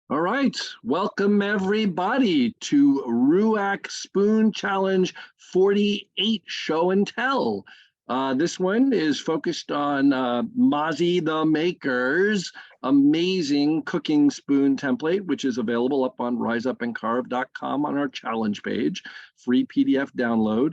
All right, welcome everybody to RUAC Spoon Challenge 48 Show and Tell. This one is focused on Mozzie the Maker's amazing cooking spoon template, which is available up on riseupandcarve.com on our challenge page, free PDF download.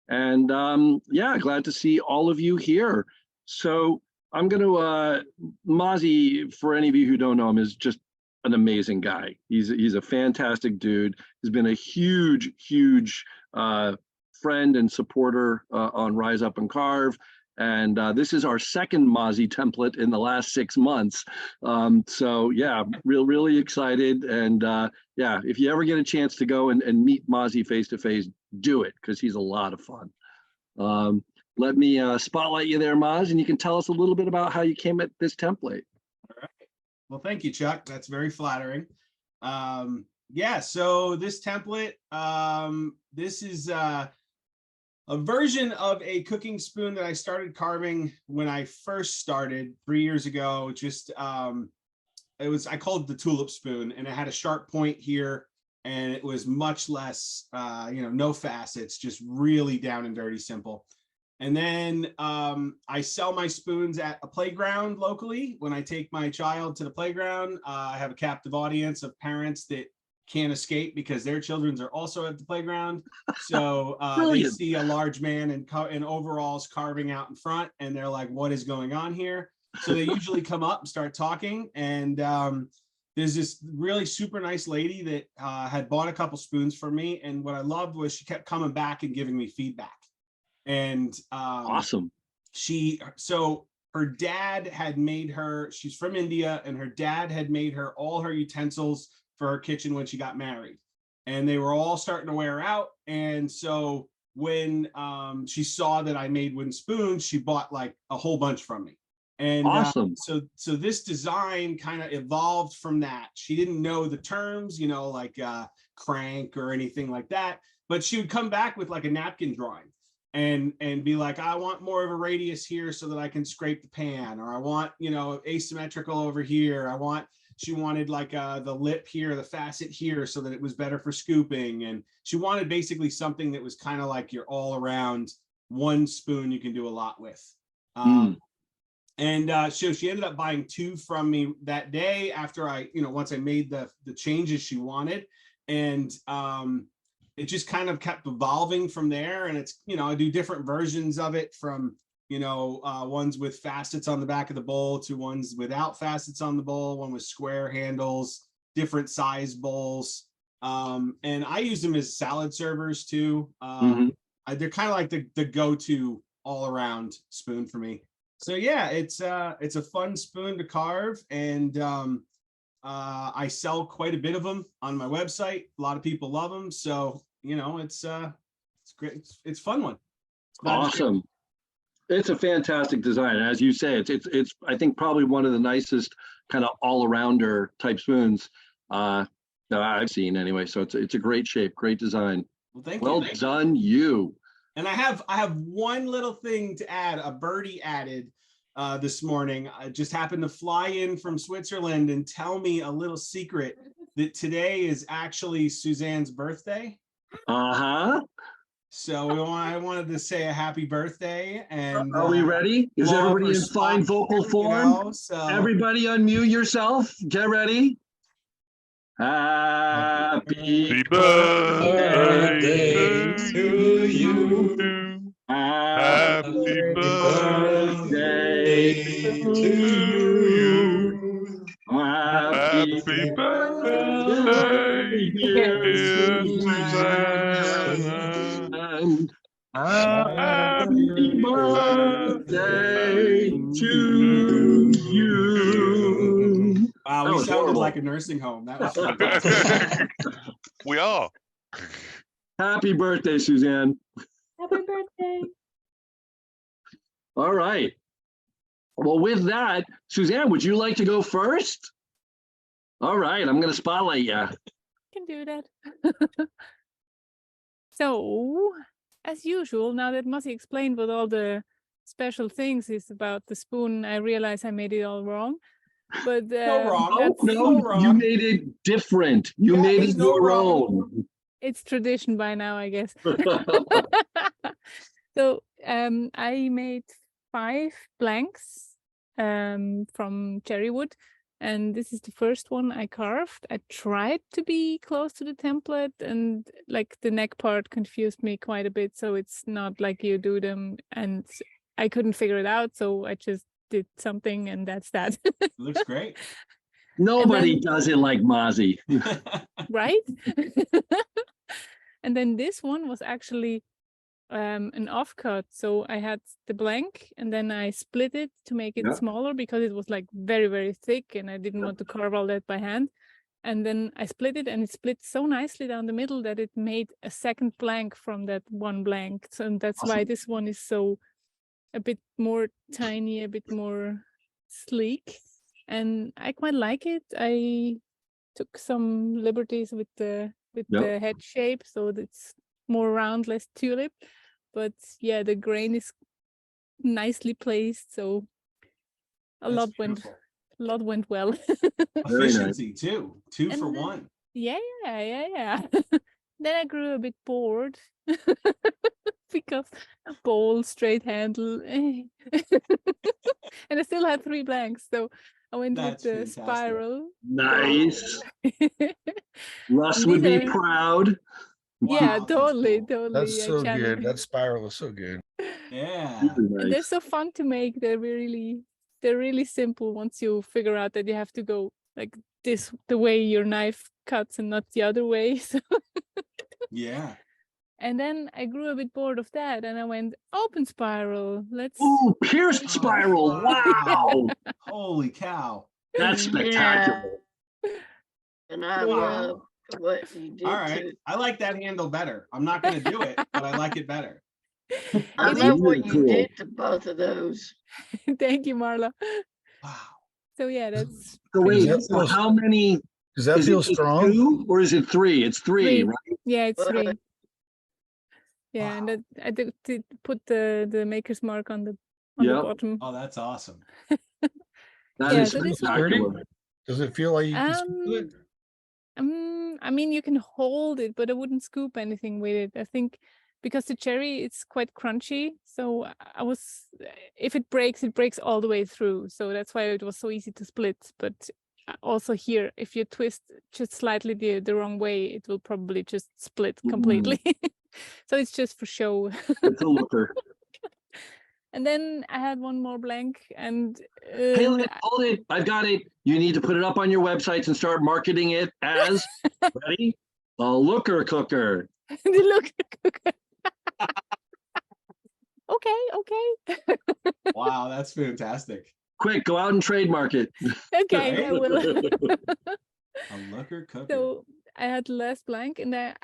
And yeah, glad to see all of you here. So I'm going to, Mozzie, for any of you who don't know him, is just an amazing guy. He's a fantastic dude. He's been a huge friend and supporter on Rise Up and Carve. And this is our second Mozzie template in the last 6 months. So yeah, really excited. And yeah, if you ever get a chance to go and meet Mozzie face to face, do it because he's a lot of fun. Let me spotlight you there, Moz, and you can tell us a little bit about how you came at this template. All right. Well, thank you, Chuck. That's very flattering. Yeah, so this template, this is a version of a cooking spoon that I started carving when I first started 3 years ago. Just I called it the tulip spoon, and it had a sharp point here, and it was much less, no facets, just really down and dirty, simple. And then I sell my spoons at a playground locally. When I take my child to the playground, I have a captive audience of parents that can't escape because their children are also at the playground. So they see a large man in overalls carving out in front, and they're like, what is going on here? So they usually come up and start talking. And there's this really super nice lady that had bought a couple spoons for me. And what I loved was she kept coming back and giving me feedback. And awesome. So her dad had made her, she's from India, and her dad had made her all her utensils for her kitchen when she got married, and they were all starting to wear out. And so when she saw that I made wooden spoons, she bought like a whole bunch from me. And awesome. So this design kind of evolved from that. She didn't know the terms, like crank or anything like that, but she would come back with like a napkin drawing and be like, I want more of a radius here so that I can scrape the pan, or I want, asymmetrical over here. She wanted like the lip here, the facet here, so that it was better for scooping. And she wanted basically something that was kind of like your all around one spoon you can do a lot with. And so she ended up buying 2 from me that day after I, once I made the changes she wanted. And it just kind of kept evolving from there. And it's, I do different versions of it, from, ones with facets on the back of the bowl to ones without facets on the bowl, one with square handles, different size bowls. And I use them as salad servers too. They're kind of like the go-to all around spoon for me. So yeah, it's a fun spoon to carve, and I sell quite a bit of them on my website. A lot of people love them, so it's great. It's a fun one. Awesome. It's a fantastic design. As you say, it's I think probably one of the nicest kind of all-arounder type spoons that I've seen anyway. So it's a great shape, great design. Well, thank you. Well done, you. And I have one little thing to add. A birdie added this morning. I just happened to fly in from Switzerland and tell me a little secret that today is actually Suzanne's birthday. So I wanted to say a happy birthday. And are we ready? Is everybody in fine vocal form? Everybody unmute yourself. Get ready. Happy birthday to you. Happy birthday to you. Happy birthday, dear Suzanne. Happy birthday to you. Wow, we sounded like a nursing home. That was fantastic. We are. Happy birthday, Suzanne. Happy birthday. All right. Well, with that, Suzanne, would you like to go first? All right, I'm going to spotlight you. Can do that. So, as usual, now that Mozzie explained what all the special things is about the spoon, I realize I made it all wrong. But No wrong. Oh, that's, no, wrong. you made it different. You Yeah, made there's it no your wrong. own. it's tradition by now, I guess. So I made 5 blanks from cherry wood, and this is the first one I carved. I tried to be close to the template, and like the neck part confused me quite a bit, so it's not like you do them, and I couldn't figure it out, so I just did something, and that's that. Looks great. Nobody then- does it like Mozzie. Right? And then this one was actually an offcut. So I had the blank and then I split it to make it Yeah. smaller because it was like very, very thick and I didn't want to carve all that by hand. And then I split it and it split so nicely down the middle that it made a second blank from that one blank. So and that's why Awesome. this one is so a bit more tiny, a bit more sleek. And I quite like it. I took some liberties with the head shape, so it's more round, less tulip. But yeah, the grain is nicely placed, so a That's lot beautiful. went well. Very nice. Efficiency too. 2 And for then- 1. Yeah. Then I grew a bit bored because bowl, straight handle, and I still had 3 blanks, so I went That's with the fantastic. spiral. Nice. Russ And would these be are- proud. Yeah, Wow, that's totally, cool. totally. That's I so channeled good. That spiral is so good. Yeah. Really And they're nice. so fun to make. They're really simple once you figure out that you have to go like this the way your knife cuts and not the other way. So, Yeah. and then I grew a bit bored of that and I went open spiral. Let's Ooh, pierced Oh, spiral. Wow. Holy cow. That's spectacular. And I Wow. love what you did All right. too. I like that handle better. I'm not going to do it, but I like it better. I It love is- what really you cool. did to both of those. Thank you, Marla. Wow. So yeah, that's So pretty wait, Does that so feel- how many? Does that Is feel it just strong? 2 or is it 3? It's 3, 3. right? Yeah, it's Well, 3. Yeah, and Wow. that I did put the maker's mark on the Yep. bottom. Oh, that's awesome. That Yeah, is so this one- spectacular. Does it feel like you can scoop it? I mean, you can hold it, but I wouldn't scoop anything with it. I think because the cherry, it's quite crunchy. So if it breaks all the way through. So that's why it was so easy to split. But also here, if you twist just slightly the wrong way, it will probably just split completely. So it's just for show. It's a looker. And then I had one more blank and Hey, hold it. I've got it. You need to put it up on your websites and start marketing it as, ready? A looker cooker. the look. Okay. Wow, that's fantastic. Quick, go out and trademark it. Okay, I will. A looker cooker. So I had last blank, and I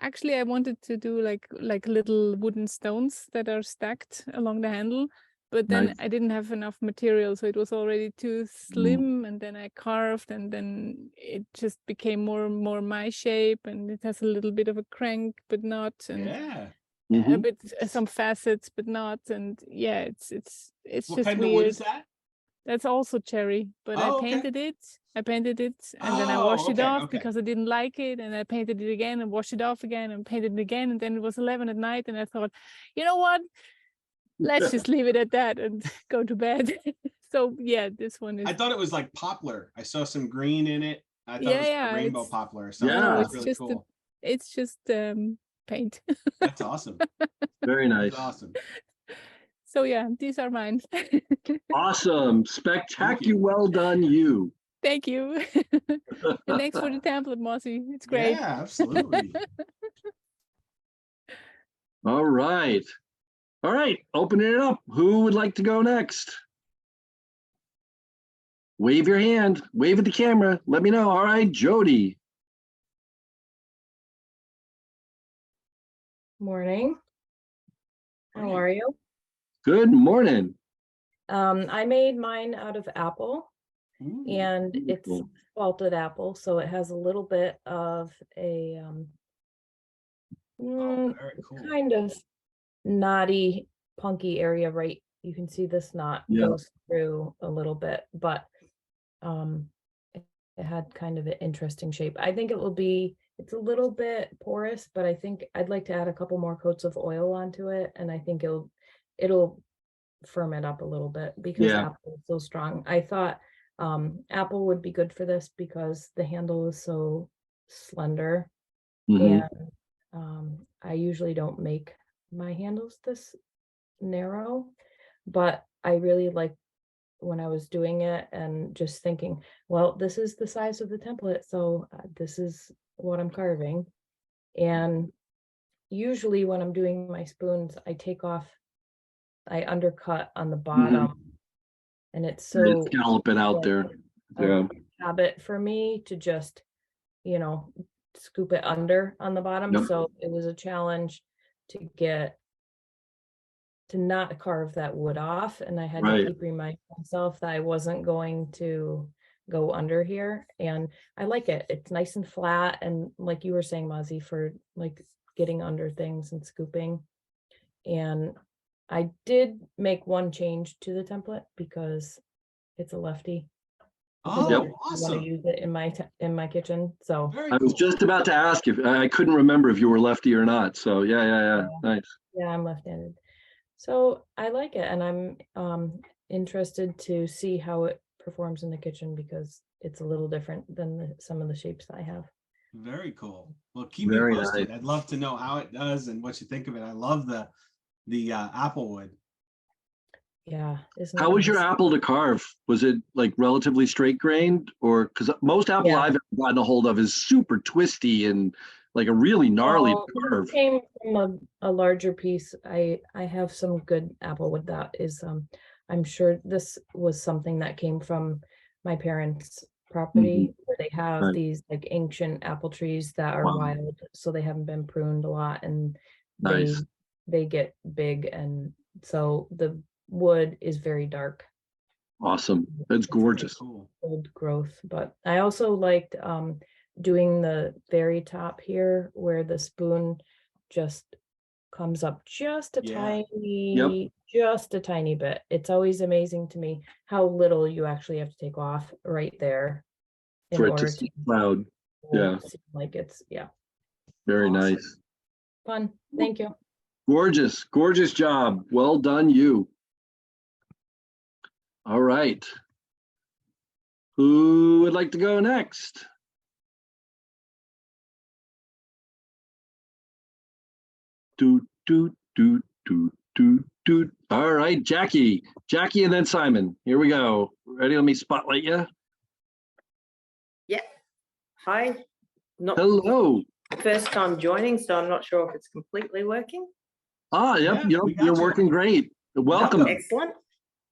wanted to do like little wooden stones that are stacked along the handle, but then Nice. I didn't have enough material, so it was already too slim. And then I carved, and then it just became more and more my shape, and it has a little bit of a crank, but not, and Yeah. a Mhm. bit some facets, but not. And yeah, it's What just kind of weird. wood is that? That's also cherry, but Oh, I okay. painted it. And then I Oh, washed it okay, off okay. because I didn't like it. And I painted it again and washed it off again and painted it again. And then it was 11 at night. And I thought, you know what? Let's just leave it at that and go to bed. So yeah, this one is. I thought it was like poplar. I saw some green in it. I thought it was Yeah, like rainbow it's- poplar or something. Yeah. No, That's it's really just cool. it's just paint. That's awesome. Very nice. That's awesome. So yeah, these are mine. Awesome. Spectacular. Well done, you. Thank you. And thanks for the template, Mossy. It's great. Yeah, absolutely. All right. All right. Opening it up. Who would like to go next? Wave your hand. Wave at the camera. Let me know. All right, Jody. Morning. How Morning. are you? Good morning. I made mine out of apple Ooh, and it's beautiful. salted apple, so it has a little bit of a oh, very cool. kind of knotty, punky area, right? You can see this knot Yeah. goes through a little bit, but it had kind of an interesting shape. I think it's a little bit porous, but I think I'd like to add a couple more coats of oil onto it, and I think it'll firm it up a little bit because Yeah. apple is so strong. I thought apple would be good for this because the handle is so slender, Mhm. and I usually don't make my handles this narrow, but I really like when I was doing it and just thinking, well, this is the size of the template, so this is what I'm carving. And usually when I'm doing my spoons, I undercut on the bottom, and it's so Scallop it out like there. a Yeah. habit for me to just, scoop it under on the bottom. Yep. So it was a challenge to not carve that wood off, and I had Right. to keep reminding myself that I wasn't going to go under here. And I like it. It's nice and flat, and like you were saying, Mozzie, for like getting under things and scooping. And I did make one change to the template because it's a lefty. Oh, I want to awesome. use it in my kitchen. So Very I was cool. just about to ask if I couldn't remember if you were lefty or not. So yeah. Nice. yeah, I'm left-handed. So I like it, and I'm interested to see how it performs in the kitchen because it's a little different than some of the shapes that I have. Very cool. Well, keep me Very posted. nice. I'd love to know how it does and what you think of it. I love the applewood. Yeah. How was your apple to carve? Was it like relatively straight grained, or because most apple Yeah. I've ever gotten a hold of is super twisty and like a really gnarly Well, this carve? came from a larger piece. I have some good applewood that is I'm sure this was something that came from my parents' property where they have Right. these like ancient apple trees that are Wow. wild, so they haven't been pruned a lot, and Nice. they get big, and so the wood is very dark. Awesome. That's It's very gorgeous. Cool. old growth. But I also liked doing the very top here where the spoon just comes up just a Yeah. tiny bit. It's always amazing to me how little you actually have to take off right there in For it to order to see cloud. Yeah. seem like it's Very Awesome. nice. fun. Thank you. Gorgeous job. Well done, you. All right. Who would like to go next? Doot. All right, Jackie, and then Simon. Here we go. Ready? Let me spotlight you. Yeah. Hi. Not Hello. first time joining, so I'm not sure if it's completely working. Yep, Yeah, we got you're you. working great. Welcome. Excellent.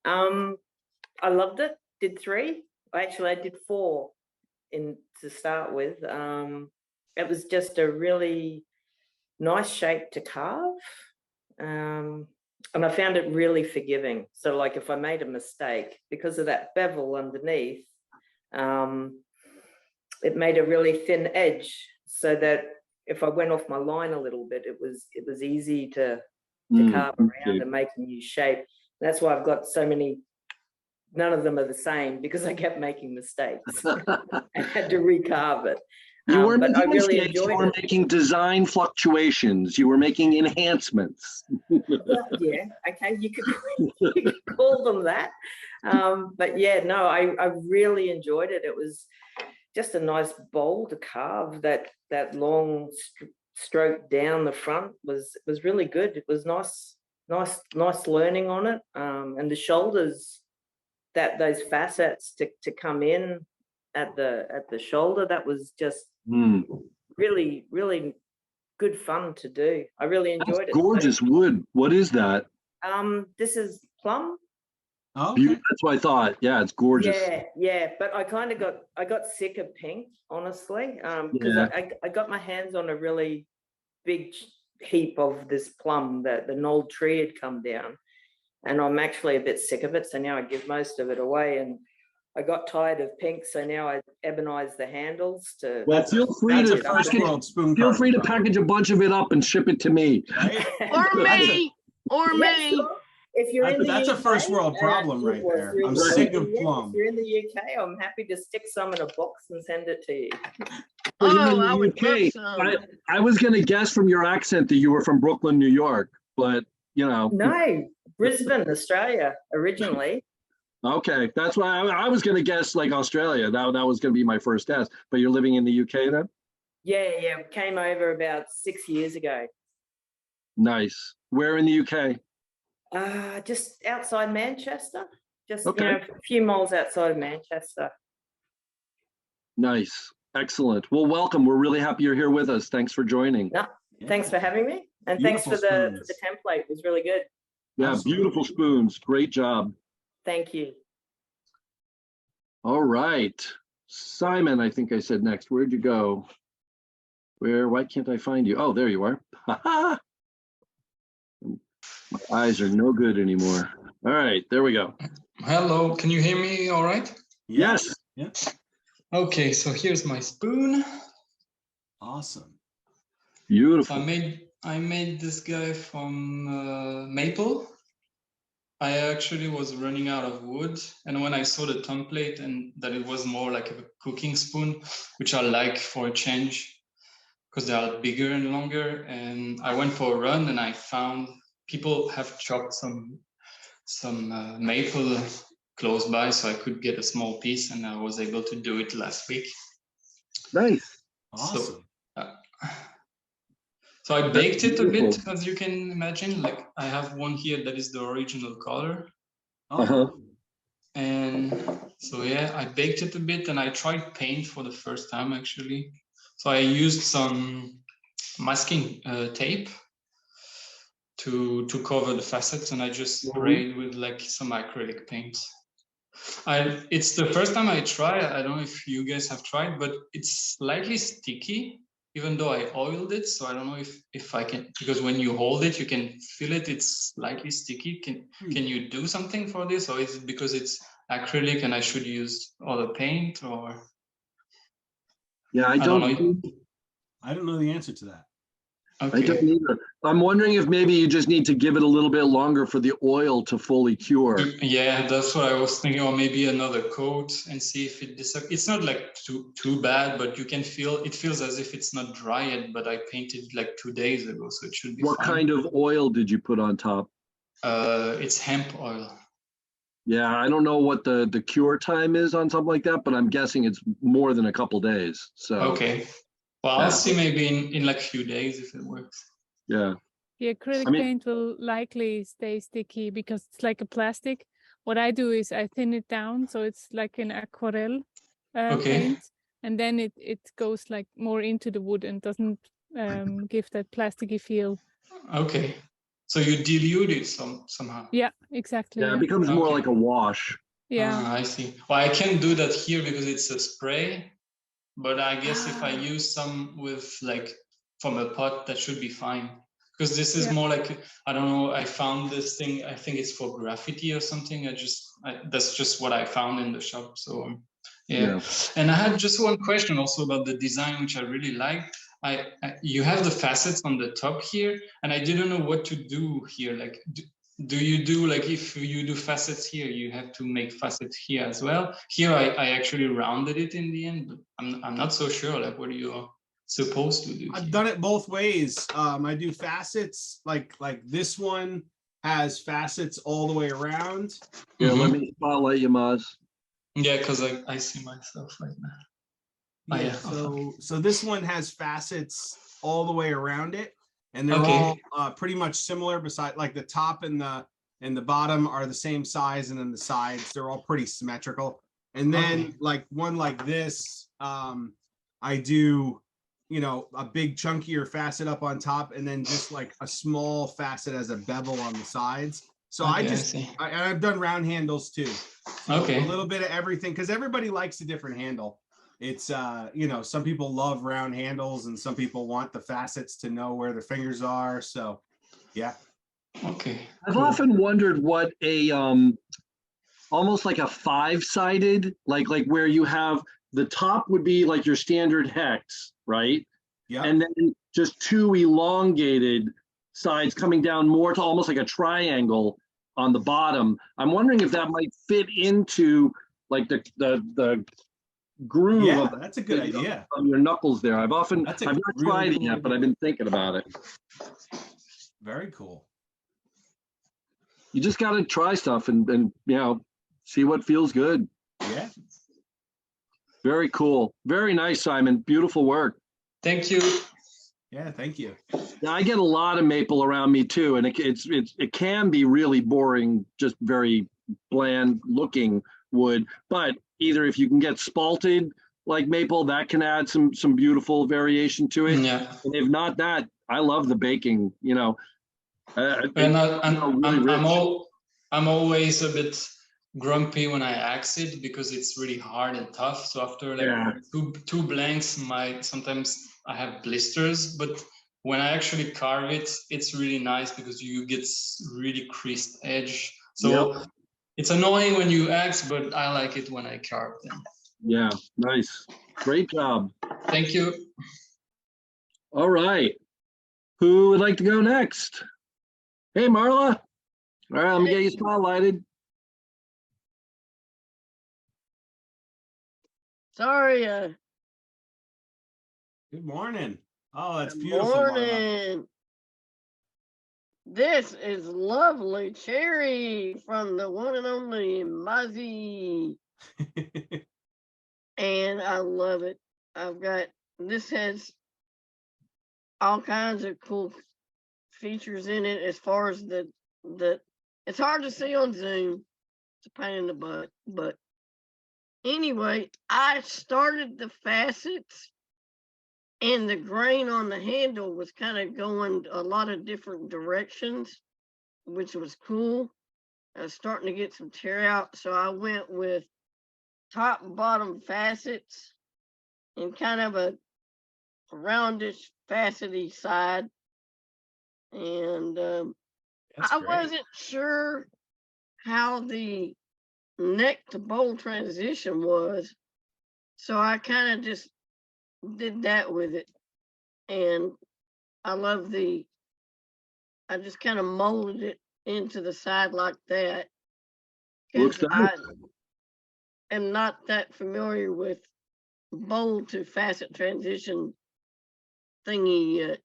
I loved it. Did 3. Actually, I did 4 to start with. It was just a really nice shape to carve. And I found it really forgiving. So like if I made a mistake, because of that bevel underneath, it made a really thin edge so that if I went off my line a little bit, it was easy to carve around and make a new shape. That's why I've got so many. None of them are the same because I kept making mistakes. I had to recarve it. You weren't but I making really mistakes, you enjoyed were it. making design fluctuations. You were making enhancements. Well, yeah, okay, you could call them that. But yeah, no, I really enjoyed it. It was just a nice bowl to carve. That long stroke down the front was really good. It was nice learning on it. And the shoulders, those facets to come in at the shoulder, that was just really good fun to do. I really enjoyed it. Gorgeous wood. What is that? This is plum. Oh, okay. That's what I thought. Yeah, it's gorgeous. Yeah, but I kind of got sick of pink, honestly, because I got my hands on a really big heap of this plum that the gnarled tree had come down, and I'm actually a bit sick of it, so now I give most of it away. And I got tired of pink, so now I ebonize the handles to. Well, feel free to package a bunch of it up and ship it to me. Right? Or me. Yeah, sure. if you're in the That's a UK, first world problem right there. I'm sick of plum. If you're in the UK, I'm happy to stick some in a box and send it to you. So you're in Oh, the I would love UK. some. I was going to guess from your accent that you were from Brooklyn, New York, but you know. No, Brisbane, Australia, originally. Okay, that's why I was going to guess like Australia. That was going to be my first guess. But you're living in the UK then? Yeah, came over about 6 years ago. Nice. Where in the UK? Just outside Manchester, just Okay. a few miles outside of Manchester. Nice. Excellent. Well, welcome. We're really happy you're here with us. Thanks for joining. No, thanks for having me, and Beautiful thanks for the spoons. template. It was really good. Yeah, Absolutely. beautiful spoons. Great job. Thank you. All right. Simon, I think I said next. Where'd you go? Why can't I find you? Oh, there you are. My eyes are no good anymore. All right, there we go. Hello, can you hear me all right? Yes. Yeah. Okay, so here's my spoon. Awesome. So Beautiful. I made this guy from maple. I actually was running out of wood, and when I saw the template and that it was more like a cooking spoon, which I like for a change because they are bigger and longer, and I went for a run and I found people have chopped some maple close by, so I could get a small piece, and I was able to do it last week. Nice. Awesome. So I baked it a bit, beautiful. as you can imagine. Like I have one here that is the original color. Uh-huh. And so yeah, I baked it a bit, and I tried paint for the first time actually. So I used some masking tape to cover the facets, and I just sprayed with like some acrylic paint. It's the first time I try. I don't know if you guys have tried, but it's slightly sticky, even though I oiled it. So I don't know if I can, because when you hold it, you can feel it. It's slightly sticky. Can you do something for this, or is it because it's acrylic and I should use other paint, or? Yeah, I don't know. I don't know the answer to that. Okay. I don't either. I'm wondering if maybe you just need to give it a little bit longer for the oil to fully cure. Yeah, that's what I was thinking, or maybe another coat and see if it disappears. It's not like too bad, but you can feel, it feels as if it's not dry yet, but I painted like 2 days ago, so it should be What fine. kind of oil did you put on top? It's hemp oil. Yeah, I don't know what the cure time is on something like that, but I'm guessing it's more than a couple days. So Okay. Well, I'll see maybe in like a few days if it works. yeah. The acrylic paint will likely stay sticky because it's like a plastic. What I do is I thin it down so it's like an aquarelle paint, and then it goes like more into the wood and doesn't give that plasticky feel. Okay. So you dilute it somehow. Yeah, exactly. Yeah, it becomes more like a wash. Yeah. I see. Well, I can't do that here because it's a spray, but I guess if I use some with like from a pot, that should be fine. Because this is more like, I don't know, I found this thing, I think it's for graffiti or something. That's just what I found in the shop. So yeah. And I had just one question also about the design, which I really liked. You have the facets on the top here, and I didn't know what to do here. Like, do you do, like, if you do facets here, you have to make facets here as well? Here, I actually rounded it in the end, but I'm not so sure, like, what are you supposed to do? I've done it both ways. I do facets, like this one has facets all the way around. Yeah, let me spotlight you, Maz. Yeah, because I see myself right now. Yeah, so this one has facets all the way around it, and they're all pretty much similar. Beside, like the top and the bottom are the same size, and then the sides, they're all pretty symmetrical. And then like one like this, I do, you know, a big chunkier facet up on top, and then just like a small facet as a bevel on the sides. So I've done round handles too. So a little bit of everything, because everybody likes a different handle. It's you know, some people love round handles and some people want the facets to know where their fingers are. So yeah. Okay. I've often wondered what a almost like a 5-sided, like where you have the top would be like your standard hex, right? Yeah. And then just 2 elongated sides coming down more to almost like a triangle on the bottom. I'm wondering if that might fit into like the groove Yeah, of, that's a good idea. of your knuckles there. I've not really tried it cool yet, but I've idea. been thinking about it. Very cool. You just got to try stuff and you know, see what feels good. Yeah. Very cool. Very nice, Simon. Beautiful work. Thank you. Yeah, thank you. Yeah, I get a lot of maple around me too, and it can be really boring, just very bland looking wood. But either if you can get spalted like maple, that can add some beautiful variation to it. Yeah. And if not that, I love the baking. You know, I'm always a bit grumpy when I axe it because it's really hard and tough. So after like two blanks, sometimes I have blisters. But when I actually carve it, it's really nice because you get really creased edge. So it's annoying when you axe, but I like it when I carve them. Yeah, nice. Great job. Thank you. All right. Who would like to go next? Hey, Marla. All right, let me get you spotlighted. Sorry. Good morning. Oh, that's beautiful. Morning. This is lovely cherry from the one and only Mozzie. And I love it. This has all kinds of cool features in it as far as the it's hard to see on Zoom. It's a pain in the butt. But anyway, I started the facets and the grain on the handle was kind of going a lot of different directions, which was cool. I was starting to get some tear out. So I went with top and bottom facets and kind of a roundish facety side. And I wasn't sure how the neck to bowl transition was. So I kind of just did that with it. And I love I just kind of molded it into the side like that. Looks nice. I am not that familiar with bowl to facet transition thingy yet.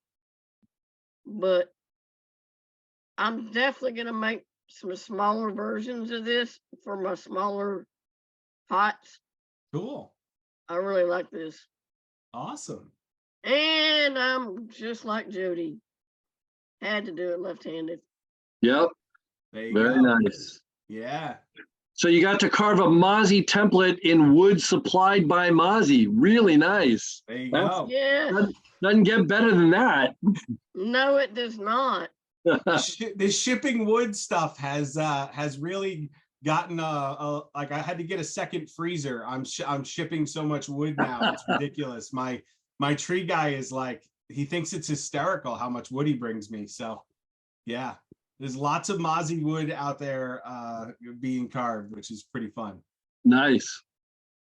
But I'm definitely going to make some smaller versions of this for my smaller pots. Cool. I really like this. Awesome. And I'm just like Jody. Had to do it left-handed. Yep. There you Very go. nice. Yeah. So you got to carve a Mozzie template in wood supplied by Mozzie. Really nice. There you go. Yeah. Doesn't get better than that. No, it does not. The shipping wood stuff has really gotten like I had to get a second freezer. I'm shipping so much wood now. It's ridiculous. My tree guy is like, he thinks it's hysterical how much wood he brings me. So yeah, there's lots of Mozzie wood out there being carved, which is pretty fun. Nice.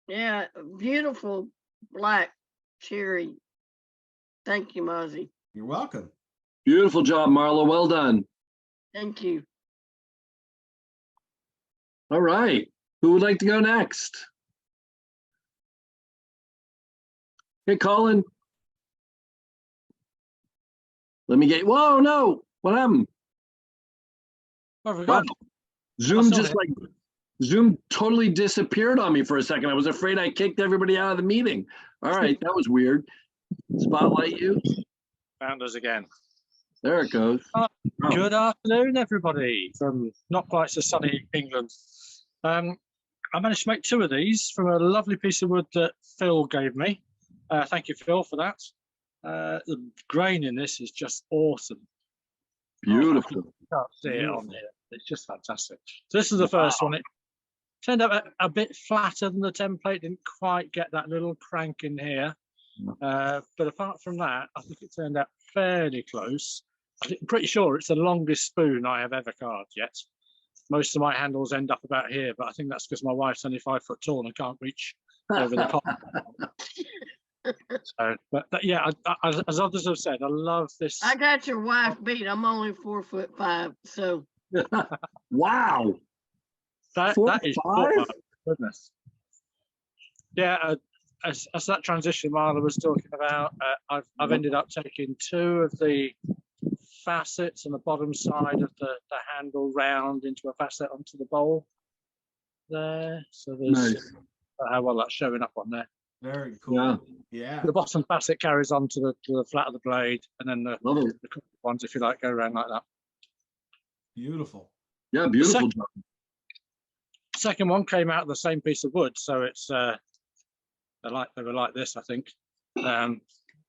Yeah, beautiful black cherry. Thank you, Mozzie. You're welcome. Beautiful job, Marla. Well done. Thank you. All right. Who would like to go next? Hey, Colin. Let me get. Whoa, no. What happened? Wow. Zoom just like Zoom totally disappeared on me for a second. I was afraid I kicked everybody out of the meeting. All right, that was weird. Spotlight you. Found us again. There it goes. Good afternoon, everybody, from not quite so sunny England. I managed to make two of these from a lovely piece of wood that Phil gave me. Thank you, Phil, for that. The grain in this is just awesome. Beautiful. You can't see it on here. It's just fantastic. So this is the first one. It turned out a bit flatter than the template. Didn't quite get that little crank in here. But apart from that, I think it turned out fairly close. I'm pretty sure it's the longest spoon I have ever carved yet. Most of my handles end up about here, but I think that's because my wife's only 5 foot tall and can't reach over the top. So, but yeah, as others have said, I love this. I got your wife beat. I'm only 4'5", so Wow. That is short, 45? Mark. Goodness. Yeah, as that transition Marla was talking about, I've ended up taking 2 of the facets on the bottom side of the handle round into a facet onto the bowl there. So there's Nice. how well that's showing up on there. Very cool. Yeah. Yeah. The bottom facet carries on to the flat of the blade, and then the Love it. ones, if you like, go around like that. Beautiful. Yeah, beautiful job. Second one came out of the same piece of wood, so it's they were like this, I think.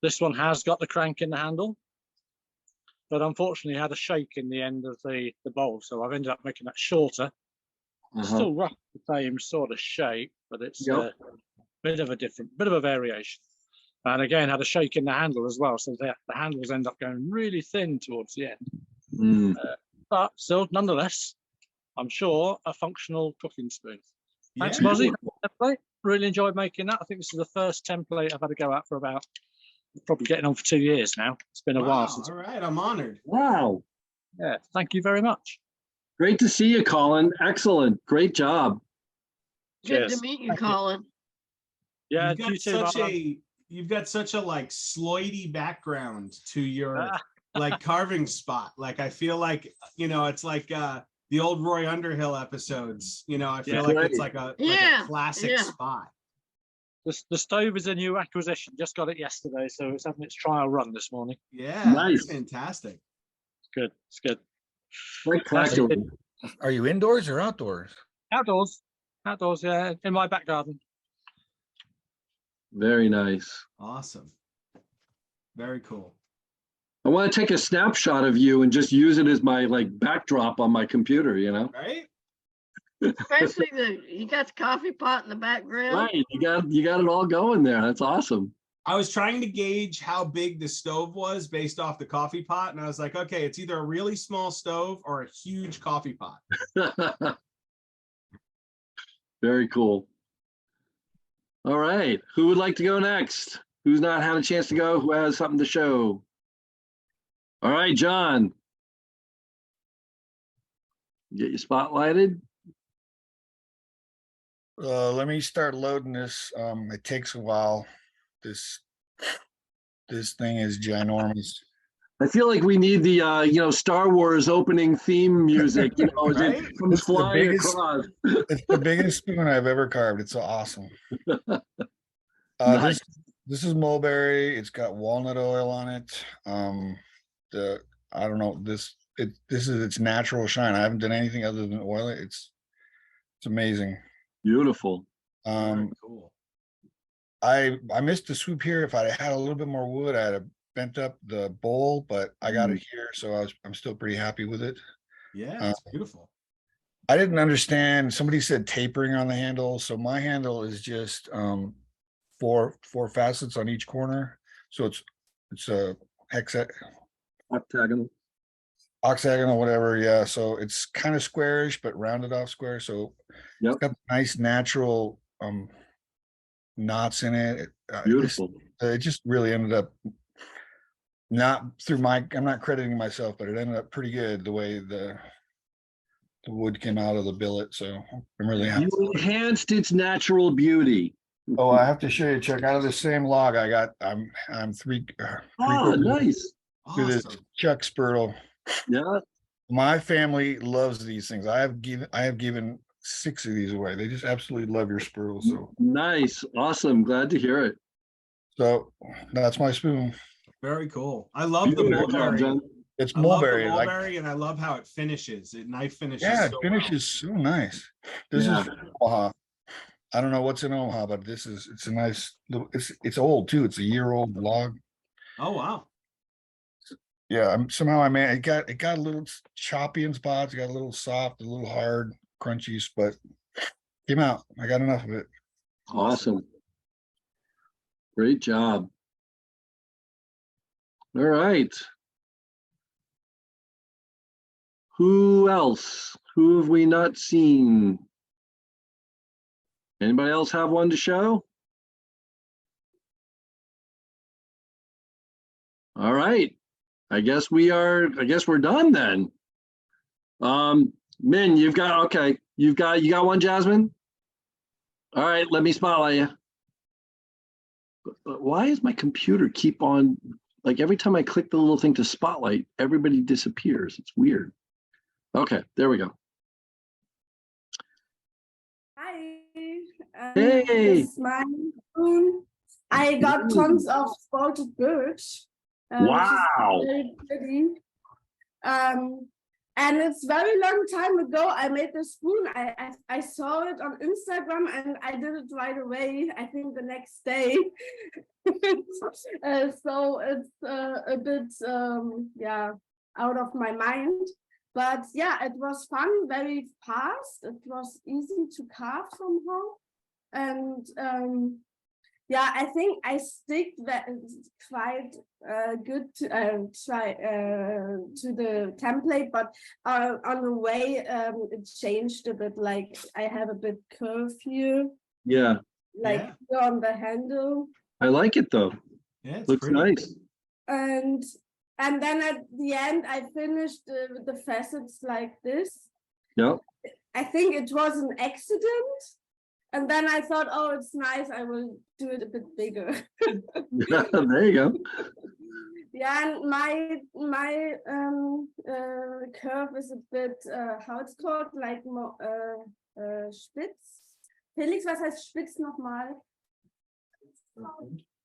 This one has got the crank in the handle, but unfortunately had a shake in the end of the bowl, so I've ended up making that shorter. Still rough the same sort of shape, but it's a bit of a variation. And again, had a shake in the handle as well, so the handles end up going really thin towards the end. But still, nonetheless, I'm sure a functional cooking spoon. Thanks, Mozzie. Really enjoyed making that. I think this is the first template I've had to go at for about probably getting on for 2 years now. It's been a while since. All right, I'm honored. Wow. Yeah, thank you very much. Great to see you, Colin. Excellent. Great job. Good to meet you, Colin. Yeah, you've got such a like Sloidy background to your like carving spot. Like I feel like, it's like the old Roy Underhill episodes. I feel like it's like a classic spot. The stove is a new acquisition. Just got it yesterday, so it's having its trial run this morning. Yeah, nice. That's fantastic. It's good. It's good. Spectacular. Are you indoors or outdoors? Outdoors. Outdoors, yeah, in my back garden. Very nice. Awesome. Very cool. I want to take a snapshot of you and just use it as my backdrop on my computer, Right? Especially you got the coffee pot in the background. Right. You got it all going there. That's awesome. I was trying to gauge how big the stove was based off the coffee pot, and I was like, okay, it's either a really small stove or a huge coffee pot. Very cool. All right. Who would like to go next? Who's not had a chance to go? Who has something to show? All right, John. Get you spotlighted. Let me start loading this. It takes a while. This thing is ginormous. I feel like we need the Star Wars opening theme music. As it comes flying across. It's the biggest spoon I've ever carved. It's awesome. Nice. This is mulberry. It's got walnut oil on it. I don't know, this is its natural shine. I haven't done anything other than oil it. It's amazing. Beautiful. Cool. I missed the swoop here. If I had a little bit more wood, I'd have bent up the bowl, but I got it here, so I'm still pretty happy with it. Yeah, it's beautiful. I didn't understand. Somebody said tapering on the handle, so my handle is just four facets on each corner. So it's a octagonal, whatever. Yeah, so it's kind of squarish but rounded off square. So it's got nice natural knots in it. Beautiful. It just really ended up not through I'm not crediting myself, but it ended up pretty good the way the wood came out of the billet. So I'm really happy. You enhanced its natural beauty. Oh, I have to show you, Chuck. Out of the same log, I'm three. Oh, nice. To this Chuck Spurtle. Yeah. My family loves these things. I have given 6 of these away. They just absolutely love your Spurtle. So nice. Awesome. Glad to hear it. So that's my spoon. Very cool. I love the mulberry. It's mulberry. I love the mulberry, and I love how it finishes. Knife finishes. Yeah, it finishes so nice. This is Omaha. I don't know what's in Omaha, but it's a nice little, it's old too. It's a year-old log. Oh wow. Yeah, somehow I made it got a little choppy in spots, it got a little soft, a little hard, crunchy, but came out. I got enough of it. Awesome. Great job. All right. Who else? Who have we not seen? Anybody else have one to show? All right. I guess we're done then. Min, you got one, Jasmine? All right, let me spotlight you. But why is my computer keep on, like every time I click the little thing to spotlight, everybody disappears. It's weird. Okay, there we go. Hi. Hey. This is my spoon. I got tons of sprouted birch. Wow. Which is very pretty. And it's very long time ago I made the spoon. I saw it on Instagram and I did it right away, I think the next day. So it's a bit, yeah, out of my mind. But yeah, it was fun, very fast. It was easy to carve somehow. And yeah, I think I stick that quite good to try to the template, but on the way it changed a bit. Like I have a bit curve here. Yeah. Like here on the handle. I like it though. Yeah, it's looks pretty nice. And then at the end, I finished with the facets like this. Yep. I think it was an accident. And then I thought, oh, it's nice. I will do it a bit bigger. There you go. Yeah, and my curve is a bit, how it's called, like more spitz. Felix, was heißt spitz nochmal?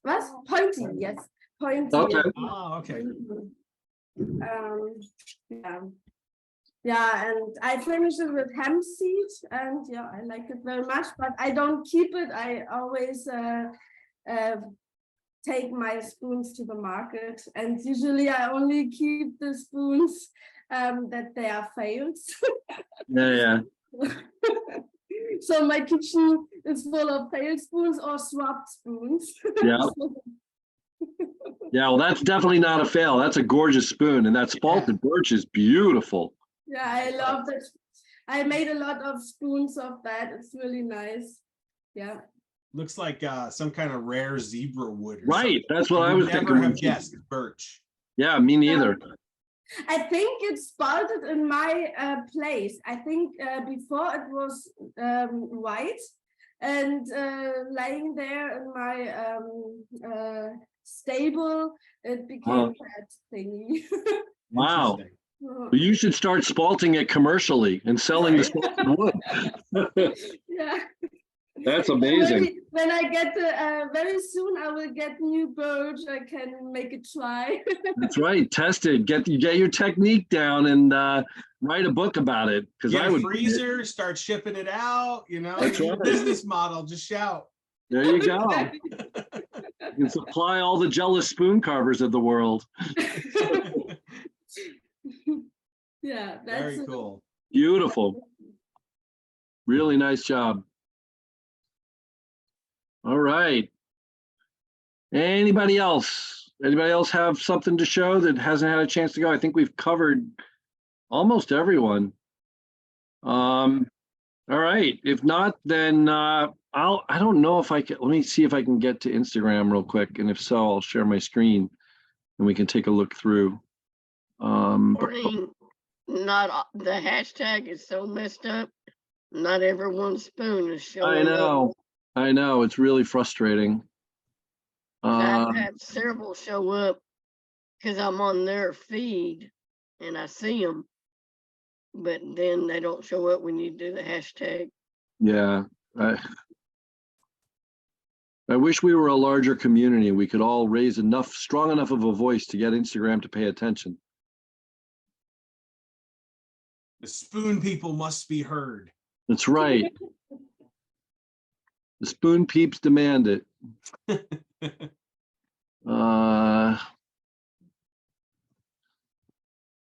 Was? Pointy, yes. Pointy. Okay. Oh, okay. Yeah. Yeah, and I finished it with hemp seed, and yeah, I like it very much, but I don't keep it. I always take my spoons to the market, and usually I only keep the spoons that they are fails. Yeah. So my kitchen is full of failed spoons or swapped spoons. Yeah. Yeah, well, that's definitely not a fail. That's a gorgeous spoon, and that spalted birch is beautiful. Yeah, I love that. I made a lot of spoons of that. It's really nice. Yeah. Looks like some kind of rare zebra wood. Right, that's what I was thinking. Never have guessed birch. Yeah, me neither. I think it sprouted in my place. I think before it was white and lying there in my stable, it became that thingy. Wow. Well, you should start spalting it commercially and selling the spalted wood. Yeah. That's amazing. When I get very soon, I will get new birch. I can make it try. That's right. Test it. Get your technique down and write a book about it. Because I would freezer, start shipping it out. You know, that's right. Business model. Just shout. There you go. You can supply all the jealous spoon carvers of the world. Yeah, that's very cool. Beautiful. Really nice job. All right. Anybody else? Anybody else have something to show that hasn't had a chance to go? I think we've covered almost everyone. All right. If not, then I don't know if I can. Let me see if I can get to Instagram real quick, and if so, I'll share my screen and we can take a look through. Not the hashtag is so messed up. Not everyone's spoon is showing. I know. It's really frustrating. I've had several show up because I'm on their feed and I see them, but then they don't show up when you do the hashtag. Yeah. I wish we were a larger community. We could all raise strong enough of a voice to get Instagram to pay attention. The spoon people must be heard. That's right. The spoon peeps demand it.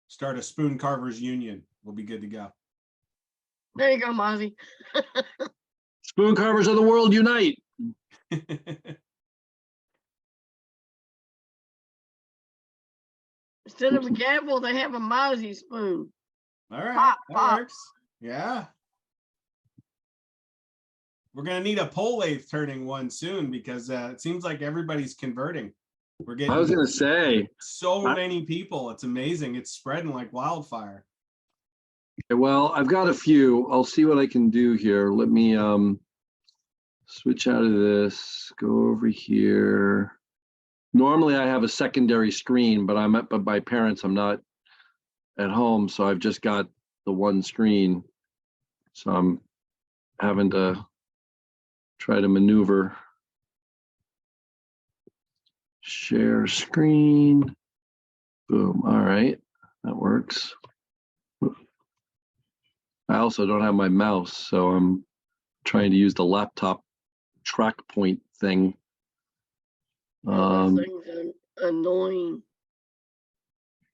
Start a spoon carvers union. We'll be good to go. There you go, Mozzie. Spoon carvers of the world unite. Instead of a gavel, they have a Mozzie spoon. All right, pop, that pop. works. Yeah. We're gonna need a pole lathe turning one soon because it seems like everybody's converting. We're getting. I was gonna say so many people. It's amazing. It's spreading like wildfire. Well, I've got a few. I'll see what I can do here. Let me switch out of this, go over here. Normally I have a secondary screen, but but my parents, I'm not at home, so I've just got the one screen. So I'm having to try to maneuver. Share screen. Boom. All right, that works. I also don't have my mouse, so I'm trying to use the laptop track point thing. Those things are annoying.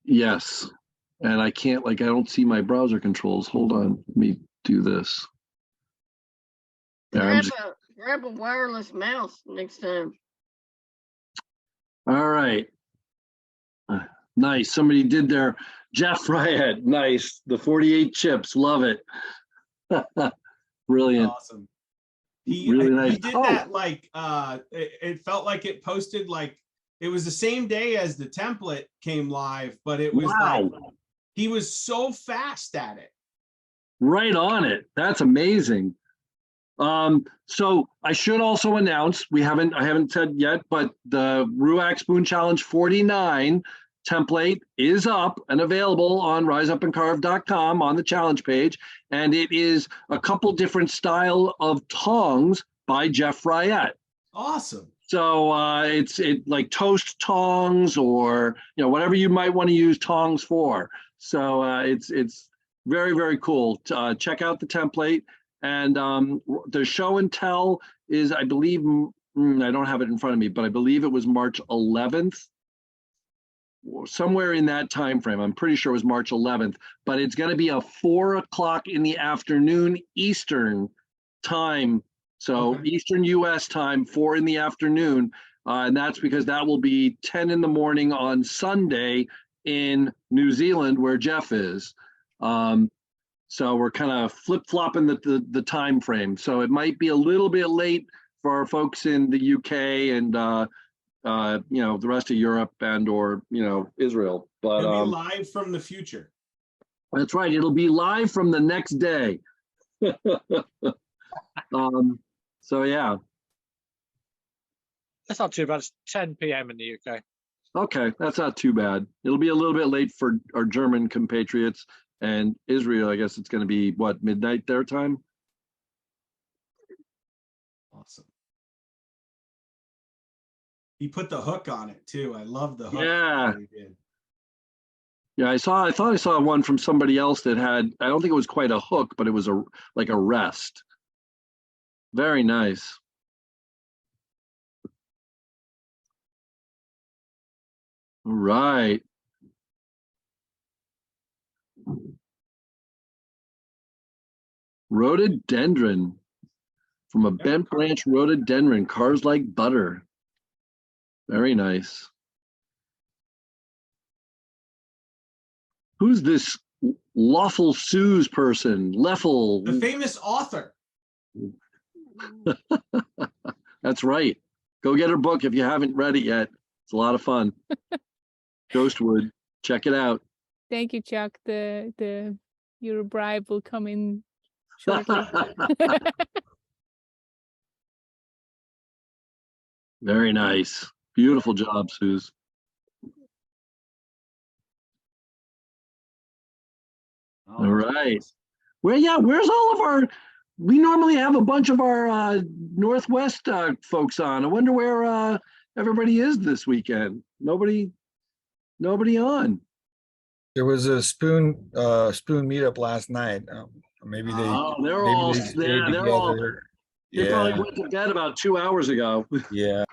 Yes, and I can't, like, I don't see my browser controls. Hold on, let me do this. There, Grab a wireless mouse next time. all right. Nice. Somebody did their Jeff Riot. Nice. The 48 chips. Love it. Brilliant. Awesome. Really nice. He did that like it felt like it posted like it was the same day as the template came live, but it was like he was so fast at it. Right on it. That's amazing. So I should also announce, I haven't said yet, but the RUAC Spoon Challenge 49 template is up and available on riseupandcarve.com on the challenge page. And it is a couple different style of tongs by Jeff Riot. Awesome. So it's like toast tongs, or whatever you might want to use tongs for. So it's very, very cool. Check out the template. And the show and tell is, I believe, I don't have it in front of me, but I believe it was March 11th, somewhere in that time frame. I'm pretty sure it was March 11th, but it's going to be a 4 o'clock in the afternoon Eastern time. So Eastern US time, 4 in the afternoon. And that's because that will be 10 in the morning on Sunday in New Zealand, where Jeff is. So we're kind of flip-flopping the time frame. So it might be a little bit late for our folks in the UK and the rest of Europe and or Israel. But it'll be live from the future. That's right. It'll be live from the next day. So yeah. That's not too bad. It's 10 p.m. in the UK. Okay, that's not too bad. It'll be a little bit late for our German compatriots. And Israel, I guess it's going to be, what, midnight their time? Awesome. He put the hook on it too. I love the hook. Yeah. He did. Yeah, I thought I saw one from somebody else that had, I don't think it was quite a hook, but it was like a rest. Very nice. All right. Rhododendron, from a bent branch rhododendron, carves like butter. Very nice. Who's this Lawful Sue's person? Leffel. The famous author. That's right. Go get her book if you haven't read it yet. It's a lot of fun. Ghostwood. Check it out. Thank you, Chuck. Your bribe will come in shortly. Very nice. Beautiful job, Suze. All right. Where's all of our, we normally have a bunch of our Northwest folks on. I wonder where everybody is this weekend. Nobody on. There was a spoon meetup last night. Maybe they. They're maybe all they there. stayed They're all. together. They probably went to bed about 2 hours ago. Yeah.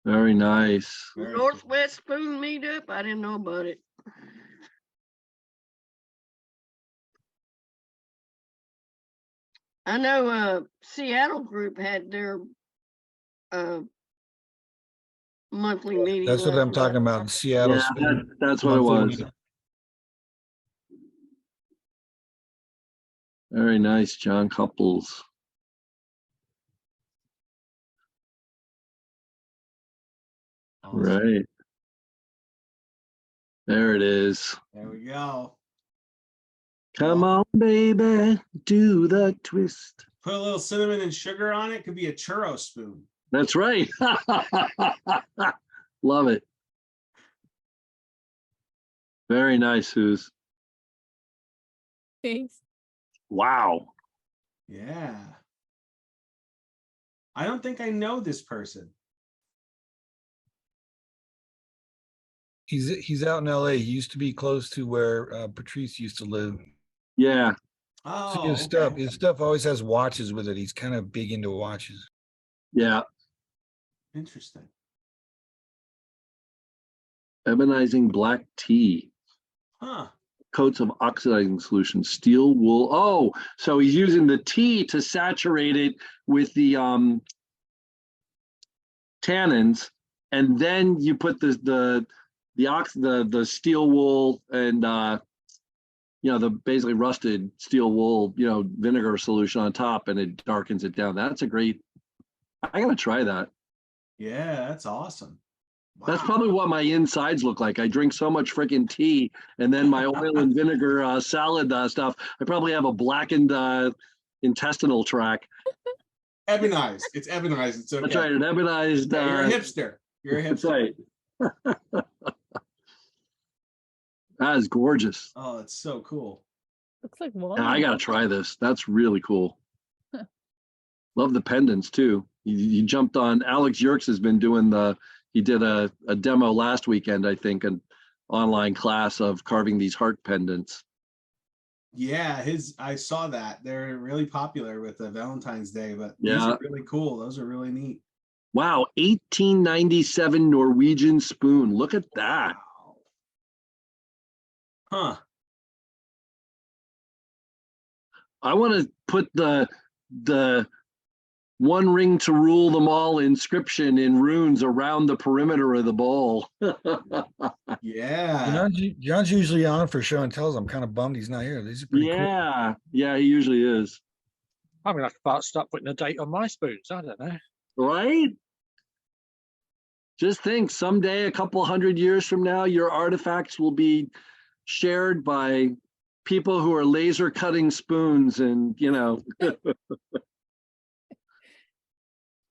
Very nice. Northwest Spoon Meetup. I didn't know about it. I know Seattle group had their monthly meeting. That's what I'm talking about. Seattle. Yeah, that's what it was. Very nice, John Couples. Awesome. Right. There it is. There we go. Come on, baby, do the twist. Put a little cinnamon and sugar on it. Could be a churro spoon. That's right. Love it. Very nice, Suze. Thanks. Wow. Yeah. I don't think I know this person. He's out in LA. He used to be close to where Patrice used to live. Yeah. Oh, So his stuff always has watches with it. He's kind of big into watches. Yeah. Interesting. Ebonizing black tea. Huh. Coats of oxidizing solution, steel wool. Oh, so he's using the tea to saturate it with the tannins, and then you put the steel wool and the basically rusted steel wool, vinegar solution on top, and it darkens it down. That's a great. I gotta try that. Yeah, that's awesome. Wow. That's probably what my insides look like. I drink so much freaking tea, and then my oil and vinegar salad stuff. I probably have a blackened intestinal tract. Ebonized. It's ebonized. It's okay. That's right. An ebonized. Yeah, you're a hipster. You're a hipster. That's right. That is gorgeous. Oh, it's so cool. Looks like Yeah, walnut. I gotta try this. That's really cool. Love the pendants too. You jumped on. Alex Yerkes has been doing he did a demo last weekend, I think, an online class of carving these heart pendants. Yeah, I saw that. They're really popular with the Valentine's Day, but these Yeah. are really cool. Those are really neat. Wow, 1897 Norwegian spoon. Look at that. Wow. Huh. I want to put the one ring to rule them all inscription in runes around the perimeter of the bowl. Yeah. John's usually on for show and tells. I'm kind of bummed he's not here. These are pretty cool. Yeah, he usually is. I'm gonna have to start putting a date on my spoons. I don't know. Right? Just think, someday, a couple hundred years from now, your artifacts will be shared by people who are laser cutting spoons, and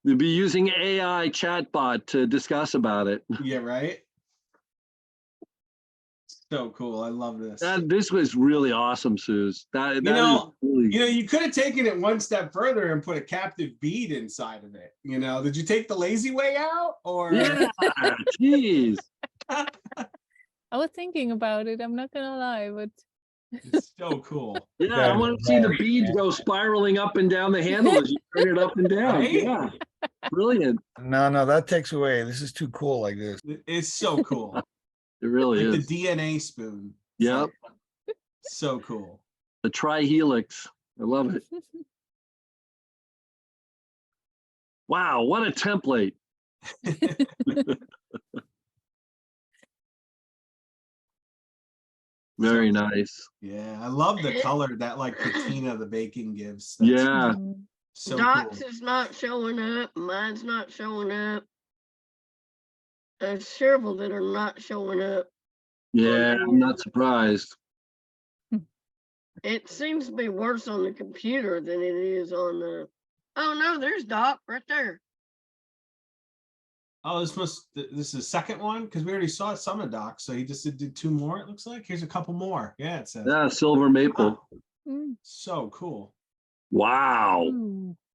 they'll be using AI chatbot to discuss about it. Yeah, right. So cool. I love this. This was really awesome, Suze. You could have taken it one step further and put a captive bead inside of it. Did you take the lazy way out, or? Yeah, jeez. I was thinking about it. I'm not gonna lie, but It's so cool. Yeah, I want to see the beads go spiraling up and down the handle as you turn it up and down. Right? Yeah, brilliant. No, that takes away. This is too cool like this. It's so cool. It really Like is. the DNA spoon. Yep. So cool. The trihelix. I love it. Wow, what a template. Very nice. Yeah, I love the color that patina the baking gives. Yeah. So Doc's cool. is not showing up. Mine's not showing up. There's several that are not showing up. Yeah, I'm not surprised. It seems to be worse on the computer than it is on the. Oh no, there's Doc right there. Oh, this is the second one, because we already saw some of Doc, so he just did 2 more. It looks like here's a couple more. Yeah, it says. Yeah, silver maple. Oh, so cool. Wow.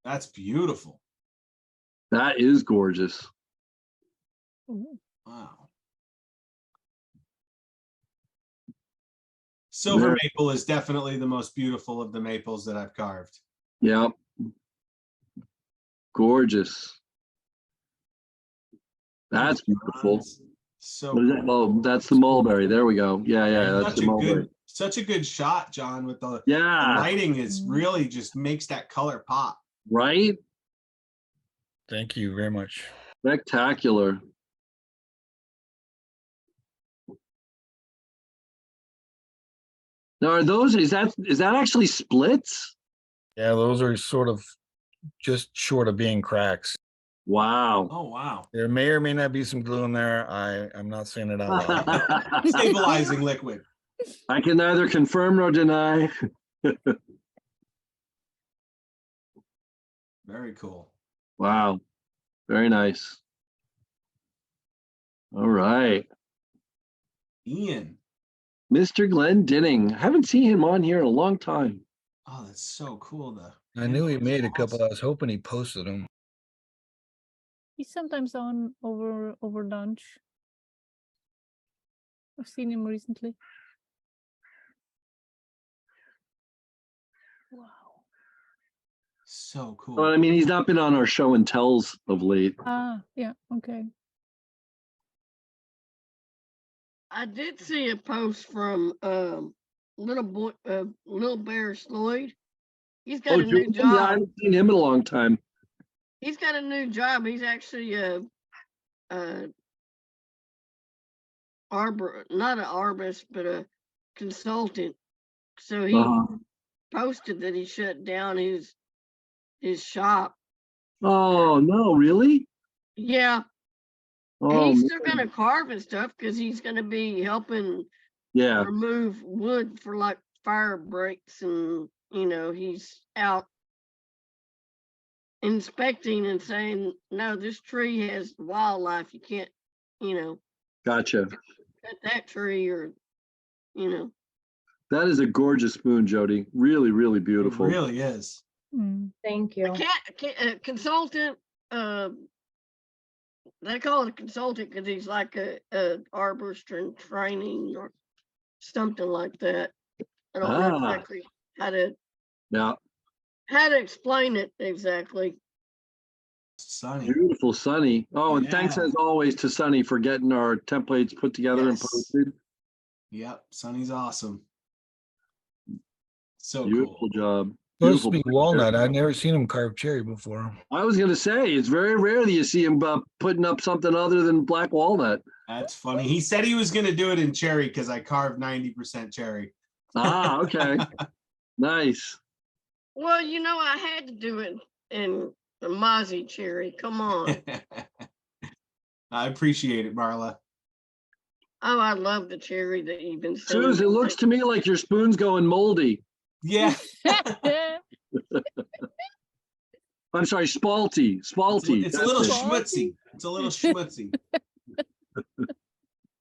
That's beautiful. That is gorgeous. Wow. Silver maple is definitely the most beautiful of the maples that I've carved. Yep. Gorgeous. That's beautiful. So What is that? Oh, that's the mulberry. There we go. Yeah, that's the mulberry. Such a good shot, John, with the lighting is really just makes that color pop. Right? Thank you very much. Spectacular. Now, is that actually splits? Yeah, those are sort of just short of being cracks. Wow. Oh, wow. There may or may not be some glue in there. I'm not saying it out loud. Stabilizing liquid. I can neither confirm nor deny. Very cool. Wow. Very nice. All right. Ian. Mr. Glenn Dinning. I haven't seen him on here in a long time. Oh, that's so cool. I knew he handle is made a couple. I awesome. was hoping he posted them. He's sometimes on over lunch. I've seen him recently. Wow. So cool. Well, I mean, he's not been on our show and tells of late. Ah, yeah, okay. I did see a post from Little Bear Sloyd. He's got a new Julian? Yeah, I job. haven't seen him in a long time. He's got a new job. He's actually not an arborist, but a consultant. So he posted that he shut down his shop. Oh, no, really? Yeah. And Oh, he's still man. gonna carve and stuff because he's gonna be helping Yeah. remove wood for like fire breaks, and he's out inspecting and saying, no, this tree has wildlife. You can't, Gotcha. cut that tree, or That is a gorgeous spoon, Jody. Really, really It beautiful. really is. Thank you. a consultant. They call it a consultant because he's like a arborist in training or something like that. I don't know Ah. exactly how to Yeah. explain it exactly. Sunny. Beautiful, Sunny. Oh, and thanks Yeah. as always to Sunny for getting our templates put together and Yes. posted. Yep. Sunny's awesome. So Beautiful cool. job. Supposed to Beautiful. be walnut. I've never seen him carve cherry before. I was going to say, it's very rare that you see him putting up something other than black walnut. That's funny. He said he was going to do it in cherry because I carved 90% cherry. Ah, okay. Nice. Well, I had to do it in the Mozzie cherry. Come on. I appreciate it, Marla. Oh, I love the cherry that you've been sending. Suze, it looks to me like your spoon's going moldy. Yeah. I'm sorry, spalty. Spalty. It's a little That's it. schmutzy. It's a little schmutzy.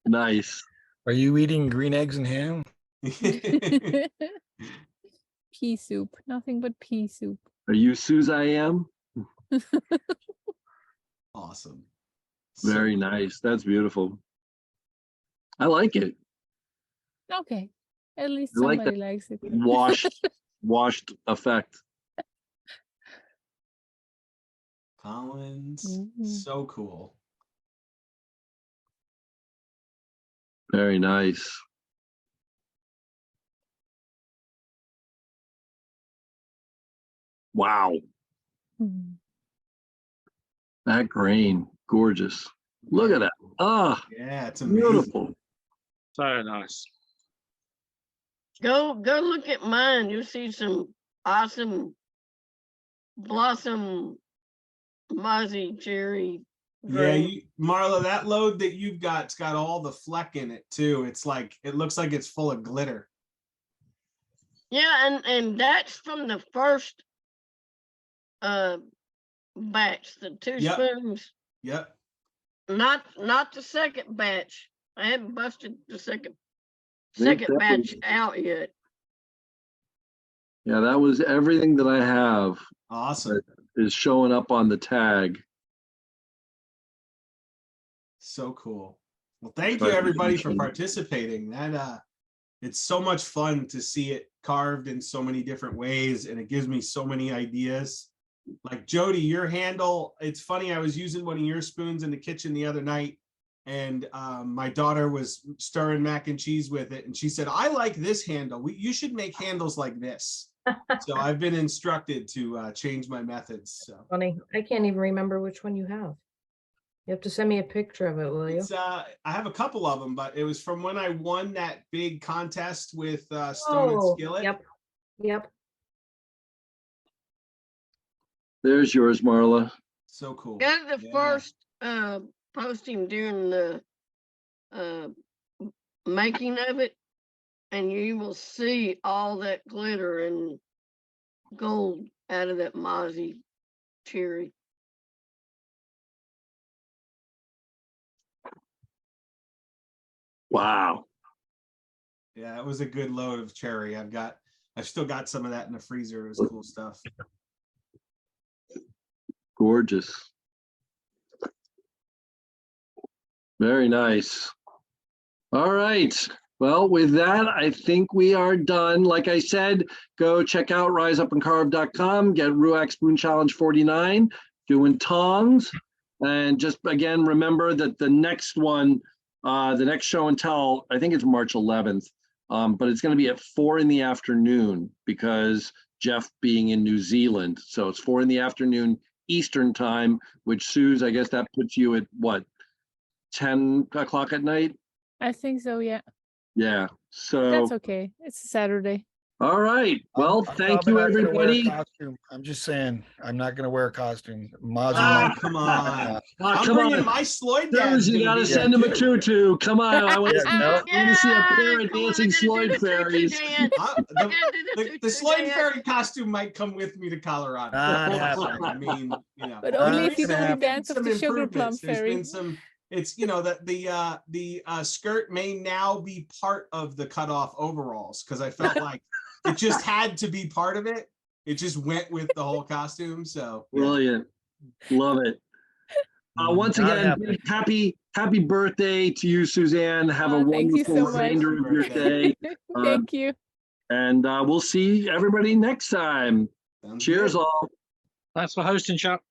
Nice. Are you eating green eggs and ham? Pea soup. Nothing but pea soup. Are you Suze I am? Awesome. Very So- nice. That's beautiful. I like it. Okay. At least I like somebody likes it. Washed effect. Collins. Mhm. So cool. Very nice. Wow. Mhm. That grain, gorgeous. Look at that. Ah, Yeah, it's amazing. beautiful. So nice. Go look at mine. You'll see some awesome blossom Mozzie cherry. Yeah, grain. Marla, that load that you've got's got all the fleck in it too. It's like it looks like it's full of glitter. Yeah, and that's from the first batch, the two Yep. spoons. Yep. Not the second batch. I haven't busted the second think second that batch was- out yet. Yeah, that was everything that I have Awesome. is showing up on the tag. So cool. Well, thank you Sorry, everybody for Michelle. participating. That it's so much fun to see it carved in so many different ways, and it gives me so many ideas. Like Jody, your handle, it's funny, I was using one of your spoons in the kitchen the other night, and my daughter was stirring mac and cheese with it, and she said, I like this handle. You should make handles like this. So I've been instructed to change my methods. So Funny. I can't even remember which one you have. You have to send me a picture of it, will you? it's I have a couple of them, but it was from when I won that big contest with Stone and Skillet. Yep. Yep. There's yours, Marla. So cool. Go to the Yeah. first posting during the making of it, and you will see all that glitter and gold out of that Mozzie cherry. Wow. Yeah, it was a good load of cherry. I've still got some of that in the freezer. It was cool stuff. Gorgeous. Very nice. All right. Well, with that, I think we are done. Like I said, go check out riseupandcarve.com, get RUAC Spoon Challenge 49, doing tongs. And just again, remember that the next one, the next show and tell, I think it's March 11th, but it's going to be at 4 in the afternoon because Jeff being in New Zealand. So it's 4 in the afternoon Eastern time, which Suze, I guess that puts you at what, 10 o'clock at night? I think so, yeah. Yeah. So That's okay. It's a Saturday. all right. Well, I'm thank probably you, not gonna wear a everybody. costume. I'm just saying, I'm not gonna wear a costume. Mozzie Oh, might- come on. Ah, I'm come bringing on. my Sloyd dad's Suze, you gonna gotta be send him there, a too. tutu. Come on. I want to Yeah, no. see a pair of Come on, dancing I gotta do Sloyd the tutu fairies. dance. The Sloyd fairy costume might come with me to Colorado. Not So, happening. I mean, you know. But only if you do gonna the happen. dance of Some the sugar plum improvements. There's fairy. been some. It's, you know, that the skirt may now be part of the cutoff overalls because I felt like it just had to be part of it. It just went with the whole costume. So yeah. Brilliant. Love it. Once Not again, happening. happy birthday to you, Suzanne. Have a Oh, thank you wonderful so much. remainder of your Birthday. day. Thank you. And we'll see everybody next time. Sounds Cheers good. all. Thanks for hosting, chap.